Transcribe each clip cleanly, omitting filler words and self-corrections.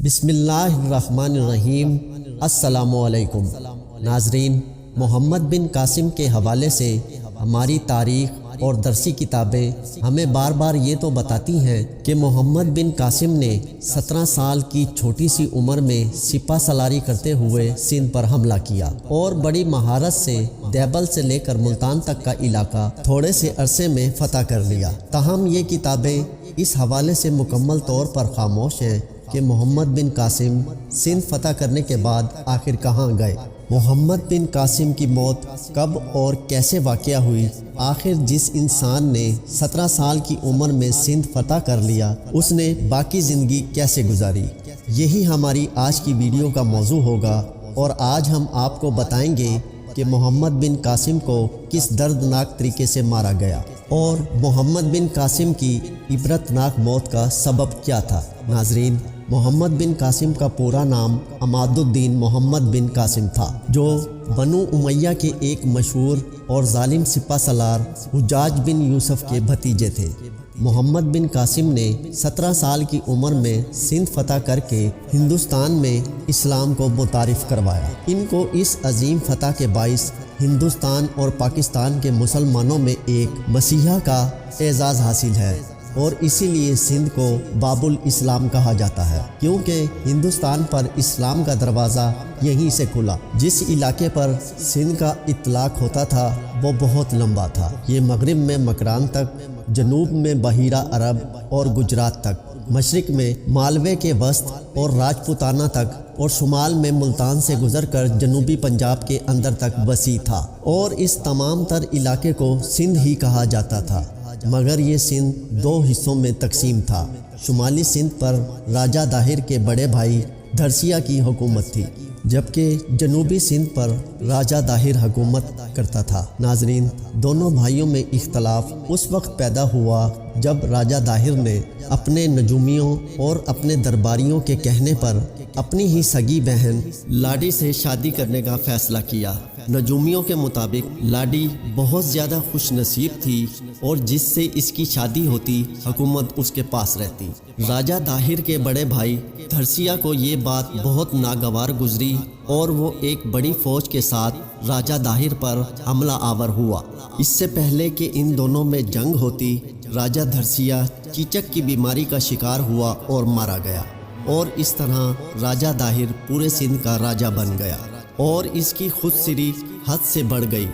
بسم اللہ الرحمن الرحیم۔ السلام علیکم ناظرین، محمد بن قاسم کے حوالے سے ہماری تاریخ اور درسی کتابیں ہمیں بار بار یہ تو بتاتی ہیں کہ محمد بن قاسم نے 17 سال کی چھوٹی سی عمر میں سپہ سالاری کرتے ہوئے سندھ پر حملہ کیا اور بڑی مہارت سے دیبل سے لے کر ملتان تک کا علاقہ تھوڑے سے عرصے میں فتح کر لیا۔ تاہم یہ کتابیں اس حوالے سے مکمل طور پر خاموش ہیں کہ محمد بن قاسم سندھ فتح کرنے کے بعد آخر کہاں گئے۔ محمد بن قاسم کی موت کب اور کیسے واقع ہوئی؟ آخر جس انسان نے 17 سال کی عمر میں سندھ فتح کر لیا، اس نے باقی زندگی کیسے گزاری؟ یہی ہماری آج کی ویڈیو کا موضوع ہوگا، اور آج ہم آپ کو بتائیں گے کہ محمد بن قاسم کو کس دردناک طریقے سے مارا گیا اور محمد بن قاسم کی عبرتناک موت کا سبب کیا تھا۔ ناظرین، محمد بن قاسم کا پورا نام عماد الدین محمد بن قاسم تھا، جو بنو امیہ کے ایک مشہور اور ظالم سپہ سالار حجاج بن یوسف کے بھتیجے تھے۔ محمد بن قاسم نے 17 سال کی عمر میں سندھ فتح کر کے ہندوستان میں اسلام کو متعارف کروایا۔ ان کو اس عظیم فتح کے باعث ہندوستان اور پاکستان کے مسلمانوں میں ایک مسیحا کا اعزاز حاصل ہے، اور اسی لیے سندھ کو باب الاسلام کہا جاتا ہے، کیونکہ ہندوستان پر اسلام کا دروازہ یہیں سے کھلا۔ جس علاقے پر سندھ کا اطلاق ہوتا تھا وہ بہت لمبا تھا۔ یہ مغرب میں مکران تک، جنوب میں بحیرہ عرب اور گجرات تک، مشرق میں مالوے کے وسط اور راجپوتانہ تک، اور شمال میں ملتان سے گزر کر جنوبی پنجاب کے اندر تک وسیع تھا، اور اس تمام تر علاقے کو سندھ ہی کہا جاتا تھا۔ مگر یہ سندھ 2 حصوں میں تقسیم تھا۔ شمالی سندھ پر راجہ داہر کے بڑے بھائی دھرسیا کی حکومت تھی، جبکہ جنوبی سندھ پر راجہ داہر حکومت کرتا تھا۔ ناظرین، دونوں بھائیوں میں اختلاف اس وقت پیدا ہوا جب راجہ داہر نے اپنے نجومیوں اور اپنے درباریوں کے کہنے پر اپنی ہی سگی بہن لاڈی سے شادی کرنے کا فیصلہ کیا۔ نجومیوں کے مطابق لاڈی بہت زیادہ خوش نصیب تھی، اور جس سے اس کی شادی ہوتی حکومت اس کے پاس رہتی۔ راجہ داہر کے بڑے بھائی دھرسیا کو یہ بات بہت ناگوار گزری، اور وہ ایک بڑی فوج کے ساتھ راجہ داہر پر حملہ آور ہوا۔ اس سے پہلے کہ ان دونوں میں جنگ ہوتی، راجہ دھرسیا چیچک کی بیماری کا شکار ہوا اور مارا گیا، اور اس طرح راجہ داہر پورے سندھ کا راجہ بن گیا، اور اس کی خود سری حد سے بڑھ گئی۔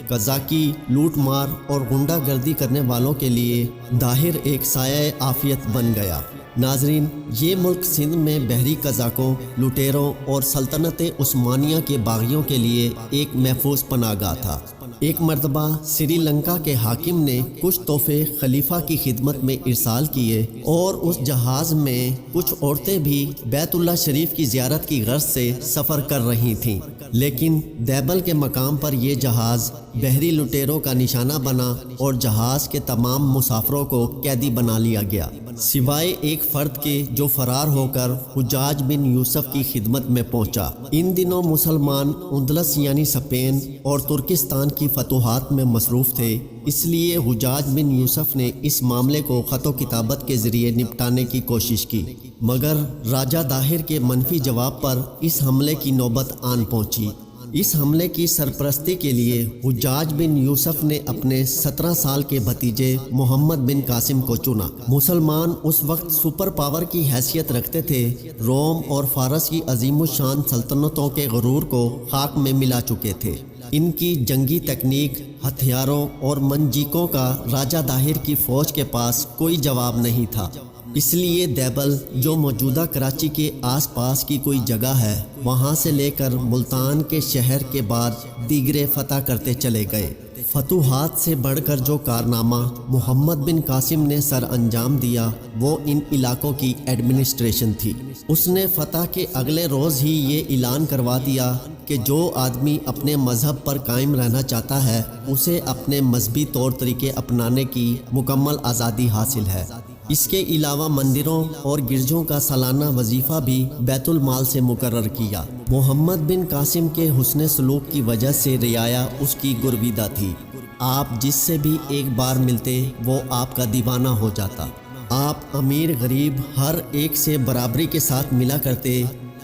قزاقی، لوٹ مار اور غنڈہ گردی کرنے والوں کے لیے داہر ایک سایہ عافیت بن گیا۔ ناظرین، یہ ملک سندھ میں بحری قزاقوں، لٹیروں اور سلطنت عثمانیہ کے باغیوں کے لیے ایک محفوظ پناہ گاہ تھا۔ ایک مرتبہ سری لنکا کے حاکم نے کچھ تحفے خلیفہ کی خدمت میں ارسال کیے، اور اس جہاز میں کچھ عورتیں بھی بیت اللہ شریف کی زیارت کی غرض سے سفر کر رہی تھیں، لیکن دیبل کے مقام پر یہ جہاز بحری لٹیروں کا نشانہ بنا، اور جہاز کے تمام مسافروں کو قیدی بنا لیا گیا، سوائے ایک فرد کے جو فرار ہو کر حجاج بن یوسف کی خدمت میں پہنچا۔ ان دنوں مسلمان اندلس یعنی اسپین اور ترکستان کی فتوحات میں مصروف تھے، اس لیے حجاج بن یوسف نے اس معاملے کو خط و کتابت کے ذریعے نپٹانے کی کوشش کی، مگر راجہ داہر کے منفی جواب پر اس حملے کی نوبت آن پہنچی۔ اس حملے کی سرپرستی کے لیے حجاج بن یوسف نے اپنے 17 سال کے بھتیجے محمد بن قاسم کو چنا۔ مسلمان اس وقت سپر پاور کی حیثیت رکھتے تھے، روم اور فارس کی عظیم الشان سلطنتوں کے غرور کو خاک میں ملا چکے تھے۔ ان کی جنگی تکنیک، ہتھیاروں اور منجیکوں کا راجہ داہر کی فوج کے پاس کوئی جواب نہیں تھا، اس لیے دیبل، جو موجودہ کراچی کے آس پاس کی کوئی جگہ ہے، وہاں سے لے کر ملتان کے شہر کے بعد دیگرے فتح کرتے چلے گئے۔ فتوحات سے بڑھ کر جو کارنامہ محمد بن قاسم نے سر انجام دیا وہ ان علاقوں کی ایڈمنسٹریشن تھی۔ اس نے فتح کے اگلے روز ہی یہ اعلان کروا دیا کہ جو آدمی اپنے مذہب پر قائم رہنا چاہتا ہے اسے اپنے مذہبی طور طریقے اپنانے کی مکمل آزادی حاصل ہے۔ اس کے علاوہ مندروں اور گرجوں کا سالانہ وظیفہ بھی بیت المال سے مقرر کیا۔ محمد بن قاسم کے حسن سلوک کی وجہ سے رعایا اس کی گرویدہ تھی۔ آپ جس سے بھی ایک بار ملتے وہ آپ کا دیوانہ ہو جاتا۔ آپ امیر غریب ہر ایک سے برابری کے ساتھ ملا کرتے۔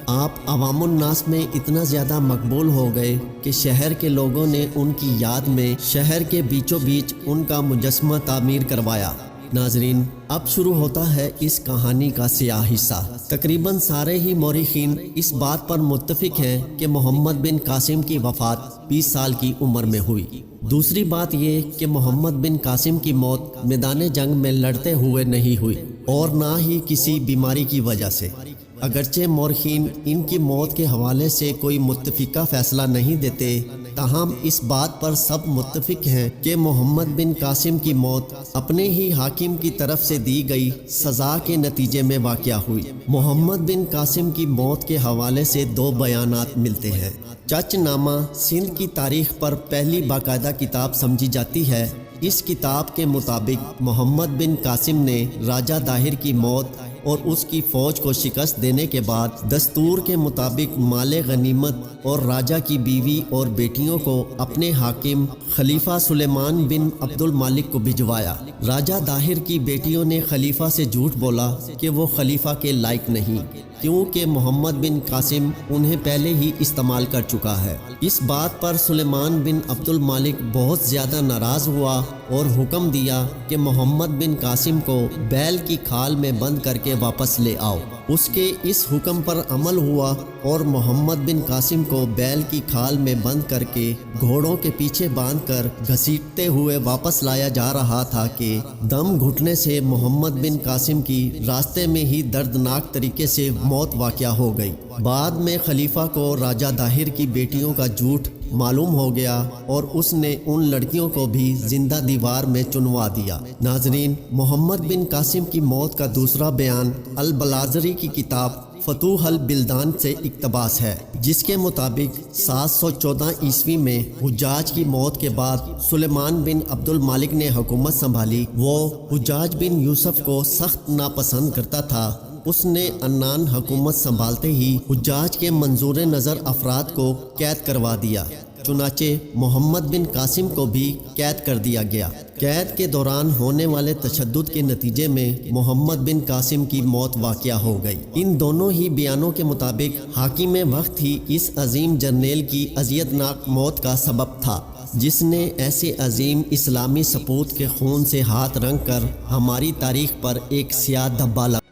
آپ عوام الناس میں اتنا زیادہ مقبول ہو گئے کہ شہر کے لوگوں نے ان کی یاد میں شہر کے بیچوں بیچ ان کا مجسمہ تعمیر کروایا۔ ناظرین، اب شروع ہوتا ہے اس کہانی کا سیاہ حصہ۔ تقریباً سارے ہی مورخین اس بات پر متفق ہیں کہ محمد بن قاسم کی وفات 20 سال کی عمر میں ہوئی۔ دوسری بات یہ کہ محمد بن قاسم کی موت میدان جنگ میں لڑتے ہوئے نہیں ہوئی اور نہ ہی کسی بیماری کی وجہ سے۔ اگرچہ مورخین ان کی موت کے حوالے سے کوئی متفقہ فیصلہ نہیں دیتے، تاہم اس بات پر سب متفق ہیں کہ محمد بن قاسم کی موت اپنے ہی حاکم کی طرف سے دی گئی سزا کے نتیجے میں واقع ہوئی۔ محمد بن قاسم کی موت کے حوالے سے 2 بیانات ملتے ہیں۔ چچ نامہ سندھ کی تاریخ پر پہلی باقاعدہ کتاب سمجھی جاتی ہے۔ اس کتاب کے مطابق محمد بن قاسم نے راجہ داہر کی موت اور اس کی فوج کو شکست دینے کے بعد دستور کے مطابق مال غنیمت اور راجہ کی بیوی اور بیٹیوں کو اپنے حاکم خلیفہ سلیمان بن عبد المالک کو بھجوایا۔ راجہ داہر کی بیٹیوں نے خلیفہ سے جھوٹ بولا کہ وہ خلیفہ کے لائق نہیں، کیونکہ محمد بن قاسم انہیں پہلے ہی استعمال کر چکا ہے۔ اس بات پر سلیمان بن عبد المالک بہت زیادہ ناراض ہوا اور حکم دیا کہ محمد بن قاسم کو بیل کی کھال میں بند کر کے واپس لے آؤ۔ اس کے اس حکم پر عمل ہوا اور محمد بن قاسم کو بیل کی کھال میں بند کر کے گھوڑوں کے پیچھے باندھ کر گھسیٹتے ہوئے واپس لایا جا رہا تھا کہ دم گھٹنے سے محمد بن قاسم کی راستے میں ہی دردناک طریقے سے موت واقع ہو گئی۔ بعد میں خلیفہ کو راجہ داہر کی بیٹیوں کا جھوٹ معلوم ہو گیا اور اس نے ان لڑکیوں کو بھی زندہ دیوار میں چنوا دیا۔ ناظرین، محمد بن قاسم کی موت کا دوسرا بیان البلازری کی کتاب فتوح البلدان سے اقتباس ہے، جس کے مطابق 714 عیسوی میں حجاج کی موت کے بعد سلیمان بن عبد المالک نے حکومت سنبھالی۔ وہ حجاج بن یوسف کو سخت ناپسند کرتا تھا۔ اس نے عنان حکومت سنبھالتے ہی حجاج کے منظور نظر افراد کو قید کروا دیا، چنانچہ محمد بن قاسم کو بھی قید کر دیا گیا۔ قید کے دوران ہونے والے تشدد کے نتیجے میں محمد بن قاسم کی موت واقع ہو گئی۔ ان دونوں ہی بیانوں کے مطابق حاکم وقت ہی اس عظیم جرنیل کی اذیت ناک موت کا سبب تھا، جس نے ایسے عظیم اسلامی سپوت کے خون سے ہاتھ رنگ کر ہماری تاریخ پر ایک سیاہ دھبا لگا۔